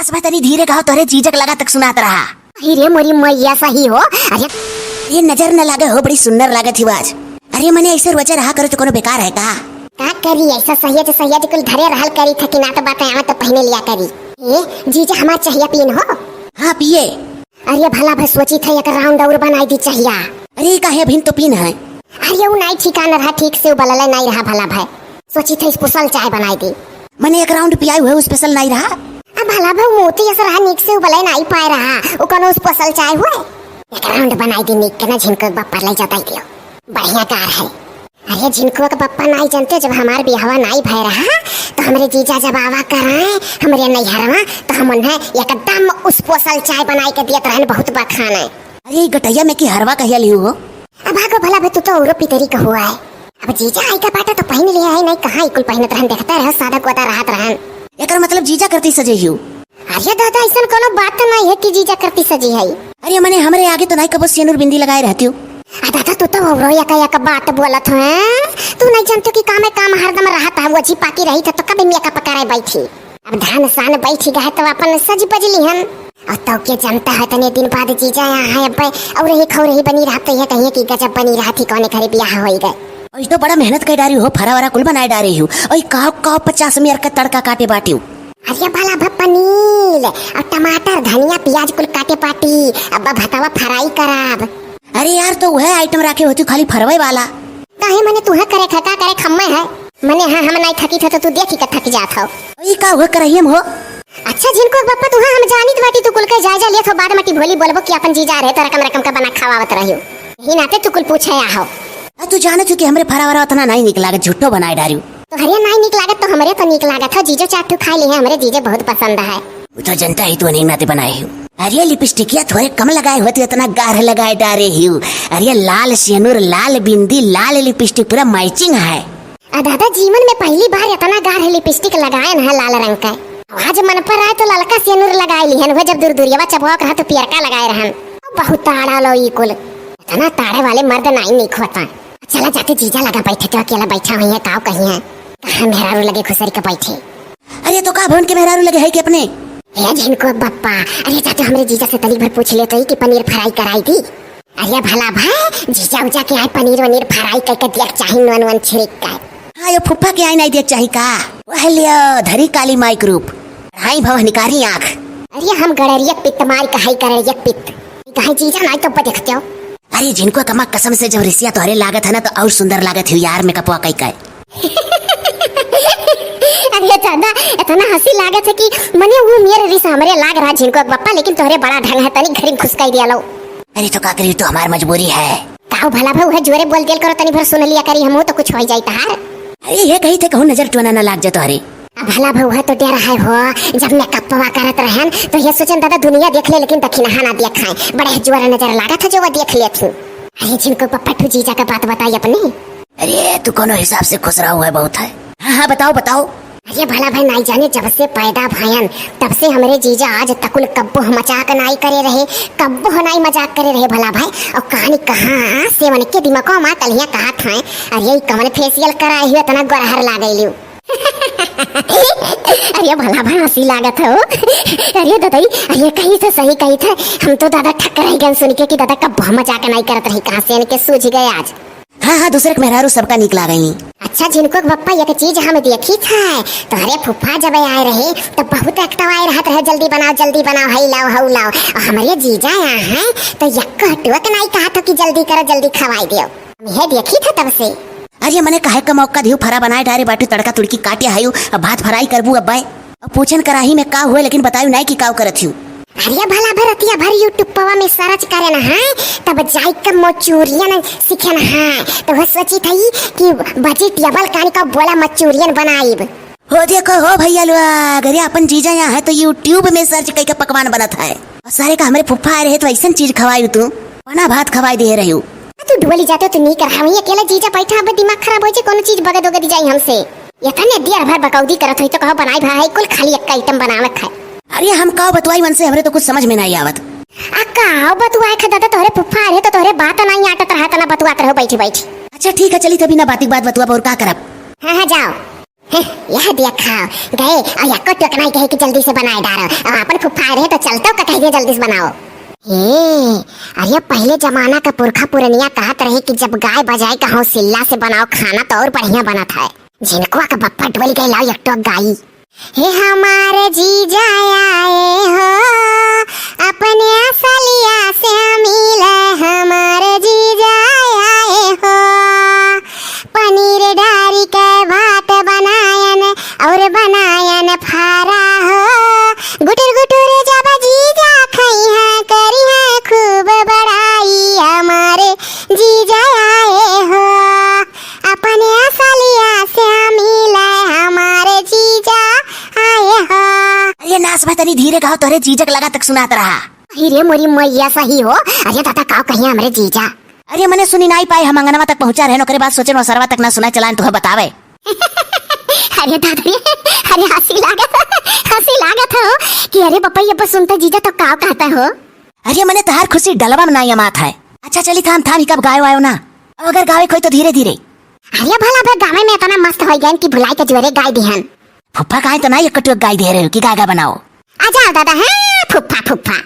बस मैं तनी धीरे कहो तोरे जीजक लगा तक सुनात रहा। अरे मोरी मैया सही हो। अरे ये नजर न लागे हो, बड़ी सुंदर लागत ही आज। अरे मने ऐसे रोजा रहा करो तो कोनो बेकार है का करी ऐसा सही कुल धरे रहल करी था कि ना तो बात आवा तो पहने लिया करी। ए जीजा हमार चाहिए पीन हो। हाँ पिए। अरे भला भे सोची था एक राउंड और बनाई दी चाहिए। अरे काहे भिन तो पीन है। अरे वो नहीं ठिकाना रहा ठीक से बलल नहीं रहा भला भे सोची था स्पेशल चाय बनाई दी। मने एक राउंड पियाई हुए स्पेशल नहीं रहा। अब भला भे मोती ऐसा रहा निक से बलल नहीं पाए रहा वो कोनो स्पेशल चाय हुए एक राउंड बनाई दी निक के ना झिनको बप्पा ले जाता ही बढ़िया कार है। अरे जिनको का पप्पा नहीं जानते जब हमार बिहावा नहीं भय रहा तो हमारे जीजा जब आवा कराए हमारे नैहरवा तो हम उन्हें एकदम उस पोसल चाय बनाई के दिया रहने बहुत बखान है। अरे गटैया में की हरवा कहिया लियो हो। अब आगो भला भे तू तो औरो पितरी का हुआ है। अब जीजा आई का पाटा तो पहन लिया है नहीं कहाँ इकुल पहनत रहन देखता रह सादा कोता रहत रहन। एकर मतलब जीजा करती सजे हियो। अरे दादा ऐसा कोनो बात नहीं है कि जीजा करती सजी है। अरे मने हमरे आगे तो नहीं कबो सिंदूर बिंदी लगाए रहती हो। दादा तू तो औरो या बात बोलत है। तू नहीं जानते कि काम हरदम रहता है वो जी पाकी रही था तो कभी मेकअप पकारे बैठी। अब धान सान बैठी गए तो अपन सज बजली हन और तो के जानता है तने दिन बाद जीजा यहाँ है अब और ही खौ रही बनी रहती है कहीं की गजब बनी रहा थी कौन करे ब्याह हो गए। और तो बड़ा मेहनत कर डारी हो फरा वरा कुल बनाए डारी हो और काव 50 मिनट का तड़का काटे बाटी हो। अरे भला पनीर और टमाटर धनिया प्याज कुल काटे पाटी अब भतावा फ्राई कराब। अरे यार तो वह आइटम रखे होती खाली फरवाई वाला काहे मने तू करे खका करे खम्मे है मने हाँ हम नहीं थकी था तो तू देखी का थक जात हो। ई का हुआ करहिम हो। अच्छा जिनको पप्पा तू हम जानित बाटी तू कुल के जायजा लिया तो बाद मटी भोली बोलबो कि अपन जीजा रहे तो रकम का बना खवावत रहियो ही नाते तू कुल पूछे आ हो। तू जाने कि हमरे फरा वरा उतना नहीं निक लागत झूठो बनाए डारियो। तो हरिया नहीं निक लागत तो हमरे तो निक लागत है जीजो चाटू खा ली है हमरे जीजे बहुत पसंद है। वो तो जनता ही तो नहीं नाते बनाए हो। अरे लिपस्टिकिया थोड़े कम लगाए होती इतना गाढ़ लगाए डारे हियो। अरे लाल सिंदूर लाल बिंदी लाल लिपस्टिक पूरा मैचिंग है। दादा जीवन में पहली बार इतना गाढ़ लिपस्टिक लगाए ना लाल रंग का। आज मन पर आए तो ललका सिंदूर लगाए ली है जब दूर दूरिया चबवा कहा तो पियरका लगाए रहन बहुत ताड़ा लो ई कुल इतना ताड़े वाले मर्द नहीं निक होता। चला जाते जीजा लगा बैठे तो अकेला बैठा हुई है काव कहीं है कहाँ मेहरारू लगे खुसरी का बैठे। अरे तो का भवन के मेहरारू लगे है कि अपने जिनको बप्पा अरे जाते हमरे जीजा से तली भर पूछ लेते कि पनीर फ्राई कराई दी। अरे भला भाई जीजा उजा के आए पनीर वनीर फ्राई करके दिया चाहिए नॉन छिड़क का। हाँ ये फुफ्फा के आई नहीं देख चाहिए का वह लियो धरी काली माइक रूप हाई भव निकारी आँख। अरे हम गड़रिया पित्त मार कहाई कररिया पित्त कहीं जीजा नहीं तो देखते हो। अरे जिनको कमा कसम से जब रिसिया तोहरे लागत है ना तो और सुंदर लागत है यार में कपवा कई का। अरे दादा इतना हंसी लागत है कि मने वो मेरे रिस हमरे लाग रहा जिनको बप्पा लेकिन तोहरे बड़ा ढंग है तनी घरी घुसकाई दिया लो। अरे तो का करी तो हमार मजबूरी है। काऊ भला भाऊ है जोरे बोल दिल करो तनी भर सुन लिया करी हमो तो कुछ हो जाई तार। अरे ये कही थे कहूं नजर टोना ना लाग जा तोहरे। भला भाऊ है तो डर रहा हो जब मैं कपवा करत रहन तो ये सोचन दादा दुनिया देख ले लेकिन दखिना ना देखाए बड़े जोरे नजर लागत है जो वो देख ले थी। अरे जिनको पप्पा ठू जीजा का बात बताई अपने। अरे तू कोनो हिसाब से खुश रहा हुआ है बहुत है। हाँ बताओ बताओ। अरे भला भाई नहीं जाने जब से पैदा भयन तब से हमारे जीजा आज तकुल कब्बो मजाक नहीं करे रहे कब्बो नहीं मजाक करे रहे भला भाई और कहानी कहाँ से मन के दिमाग में कलिया कहा था। अरे कमन फेशियल कराए हुए तना गरहर ला गई। अरे भला भाई हंसी लागत हो। अरे दादा अरे कहीं से सही कही था हम तो दादा ठक्कर रही गन सुन के कि दादा कब्बो मजाक नहीं करत रही कहाँ से इनके सूझ गए आज। हाँ दूसरे के मेहरारू सबका निकला गई। अच्छा जिनको बप्पा ये चीज हम देखी था तो अरे फुफ्फा जब आए रहे तो बहुत एक्टवाए रहत रहे जल्दी बनाओ हई लाओ हऊ लाओ और हमारे जीजा यहाँ है तो यक्का हटुआ नहीं कहा था कि जल्दी करो जल्दी खवाई दियो मैं देखी था तब से। अरे मैंने काहे का मौका दियो फरा बनाए डारे बाटू तड़का तुड़की काटे हायू अब भात फ्राई करबू अब बाय और पूछन कराही में का हुए लेकिन बतायू नहीं कि काव करत हूँ। अरे भला भरतिया भर यूट्यूब में सर्च करे ना है तब जाई का मचूरियन सीखे ना है तो वह सोची थी कि वेजिटेबल कानी का बोला मचूरियन बनाईब। हो देखो हो भैया लोग अरे अपन जीजा यहाँ है तो यूट्यूब में सर्च करके पकवान बनत है और सारे का हमारे फुफ्फा आए रहे तो ऐसा चीज खवाई तू बना भात खवाई दे रही हूँ। तू ढोली जाते तो नहीं कर हम अकेला जीजा बैठा अब दिमाग खराब हो जाए कोनो चीज बगद वगद जाई हमसे ये तने दिया भर बकौदी करत होई तो कहो बनाई भाई कुल खाली एक आइटम बनावत है। अरे हम काव बतवाई मन से हमरे तो कुछ समझ में नहीं आवत। काव बतवाए खदा तो तोहरे फुफ्फा रहे तो तोहरे बात नहीं आटत रहा तना बतवात रहो बैठी बैठी। अच्छा ठीक है चली तभी ना बात बतवा और का करब। हाँ जाओ यह दिया खाओ गए और या को टोकना कहे कि जल्दी से बनाए डारो। अब अपन फुफा रहे तो चलतो का कह दिया जल्दी से बनाओ। अरे पहले जमाना का पुरखा पुरनिया कहत रहे कि जब गाय बजाए कहो सिल्ला से बनाओ खाना तो और बढ़िया बनत है। जिनको का बप्पा डोल गए लाओ एक टोक गाई। हे हमारे जीजा आए हो अपने असलिया से मिले हमारे जीजा आए हो। पनीर डारी के भात बनायन और बनायन फारा हो। गुटुर गुटुर जब जीजा खई है करी है खूब बड़ाई हमारे जीजा आए हो अपने असलिया से मिले हमारे जीजा आए हो। अरे नाच तनी धीरे गाओ तोरे जीजक लगा तक सुनात रहा। हीरे मोरी मैया सही हो। अरे दादा काओ कहिए हमरे जीजा। अरे मने सुनी नहीं पाई हम अंगनवा तक पहुंचा रहे नौकरी बात सोचे नो सरवा तक ना सुना चलान तो बतावे। अरे दादा अरे हंसी लागत हो कि अरे पप्पा ये बस सुनते जीजा तो काओ कहता हो। अरे मने तहार खुशी डलवा में नहीं मात है। अच्छा चली थाम थाम कब गायो आयो ना अगर गावे कोई तो धीरे धीरे। अरे भला बे गावे में इतना मस्त हो गया कि भुलाई के जोरे गाय दिहन। फुफ्फा काहे तो ना एक कटुक गाय दे रहे हो कि गागा बनाओ। आ जाओ दादा। हाँ फुफ्फा फुफ्फा